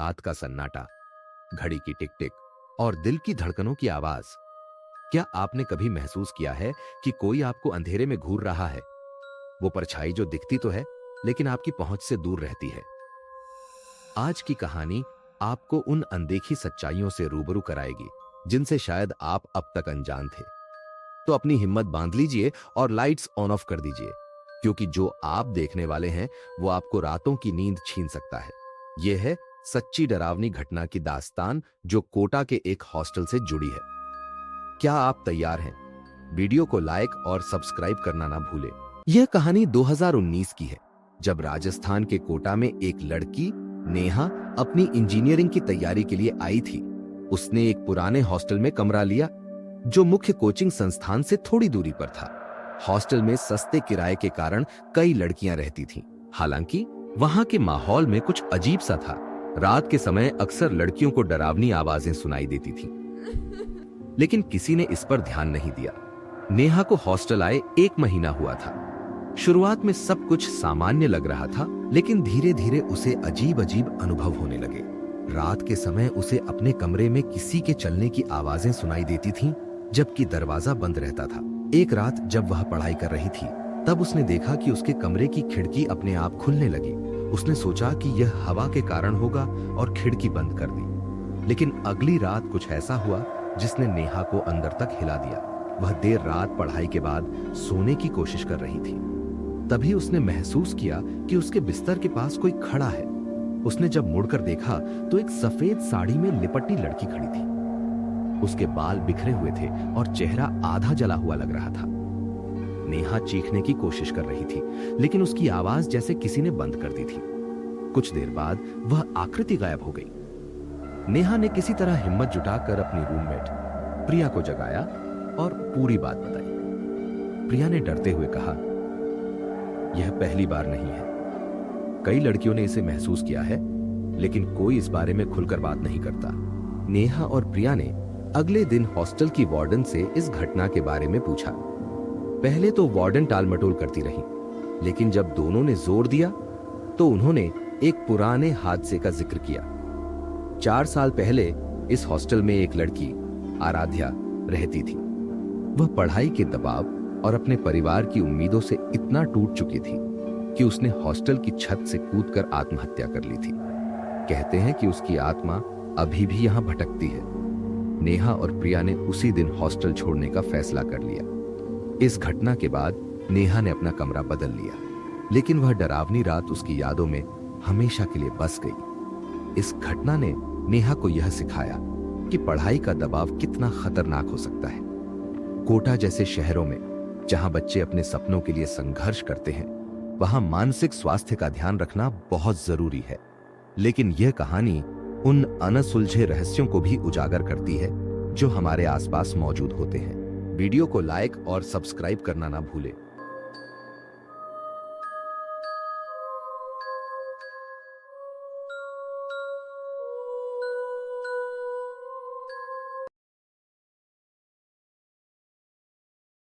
रात का सन्नाटा, घड़ी की टिक टिक और दिल की धड़कनों की आवाज। क्या आपने कभी महसूस किया है कि कोई आपको अंधेरे में घूर रहा है? वो परछाई जो दिखती तो है लेकिन आपकी पहुंच से दूर रहती है। आज की कहानी आपको उन अनदेखी सच्चाइयों से रूबरू कराएगी जिनसे शायद आप अब तक अनजान थे। तो अपनी हिम्मत बांध लीजिए और लाइट्स ऑन ऑफ कर दीजिए, क्योंकि जो आप देखने वाले हैं वो आपको रातों की नींद छीन सकता है। यह है सच्ची डरावनी घटना की दास्तान जो कोटा के एक हॉस्टल से जुड़ी है। क्या आप तैयार हैं? वीडियो को लाइक और सब्सक्राइब करना ना भूलें। यह कहानी 2019 की है, जब राजस्थान के कोटा में एक लड़की नेहा अपनी इंजीनियरिंग की तैयारी के लिए आई थी। उसने एक पुराने हॉस्टल में कमरा लिया जो मुख्य कोचिंग संस्थान से थोड़ी दूरी पर था। हॉस्टल में सस्ते किराए के कारण कई लड़कियां रहती थीं। हालांकि वहां के माहौल में कुछ अजीब सा था। रात के समय अक्सर लड़कियों को डरावनी आवाजें सुनाई देती थीं, लेकिन किसी ने इस पर ध्यान नहीं दिया। नेहा को हॉस्टल आए 1 महीना हुआ था। शुरुआत में सब कुछ सामान्य लग रहा था, लेकिन धीरे धीरे उसे अजीब अजीब अनुभव होने लगे। रात के समय उसे अपने कमरे में किसी के चलने की आवाजें सुनाई देती थीं, जबकि दरवाजा बंद रहता था। एक रात जब वह पढ़ाई कर रही थी, तब उसने देखा कि उसके कमरे की खिड़की अपने आप खुलने लगी। उसने सोचा कि यह हवा के कारण होगा और खिड़की बंद कर दी। लेकिन अगली रात कुछ ऐसा हुआ जिसने नेहा को अंदर तक हिला दिया। वह देर रात पढ़ाई के बाद सोने की कोशिश कर रही थी। तभी उसने महसूस किया कि उसके बिस्तर के पास कोई खड़ा है। उसने जब मुड़कर देखा तो एक सफेद साड़ी में लिपटी लड़की खड़ी थी। उसके बाल बिखरे हुए थे और चेहरा आधा जला हुआ लग रहा था। नेहा चीखने की कोशिश कर रही थी, लेकिन उसकी आवाज जैसे किसी ने बंद कर दी थी। कुछ देर बाद वह आकृति गायब हो गई। नेहा ने किसी तरह हिम्मत जुटाकर अपनी रूममेट प्रिया को जगाया और पूरी बात बताई। प्रिया ने डरते हुए कहा, यह पहली बार नहीं है। कई लड़कियों ने इसे महसूस किया है, लेकिन कोई इस बारे में खुलकर बात नहीं करता। नेहा और प्रिया ने अगले दिन हॉस्टल की वार्डन से इस घटना के बारे में पूछा। पहले तो वार्डन टालमटोल करती रही, लेकिन जब दोनों ने जोर दिया तो उन्होंने एक पुराने हादसे का जिक्र किया। 4 साल पहले इस हॉस्टल में एक लड़की आराध्या रहती थी। वह पढ़ाई के दबाव और अपने परिवार की उम्मीदों से इतना टूट चुकी थी कि उसने हॉस्टल की छत से कूदकर आत्महत्या कर ली थी। कहते हैं कि उसकी आत्मा अभी भी यहां भटकती है। नेहा और प्रिया ने उसी दिन हॉस्टल छोड़ने का फैसला कर लिया। इस घटना के बाद नेहा ने अपना कमरा बदल लिया, लेकिन वह डरावनी रात उसकी यादों में हमेशा के लिए बस गई। इस घटना ने नेहा को यह सिखाया कि पढ़ाई का दबाव कितना खतरनाक हो सकता है। कोटा जैसे शहरों में जहां बच्चे अपने सपनों के लिए संघर्ष करते हैं, वहां मानसिक स्वास्थ्य का ध्यान रखना बहुत जरूरी है। लेकिन यह कहानी उन अनसुलझे रहस्यों को भी उजागर करती है जो हमारे आसपास मौजूद होते हैं। वीडियो को लाइक और सब्सक्राइब करना ना भूलें।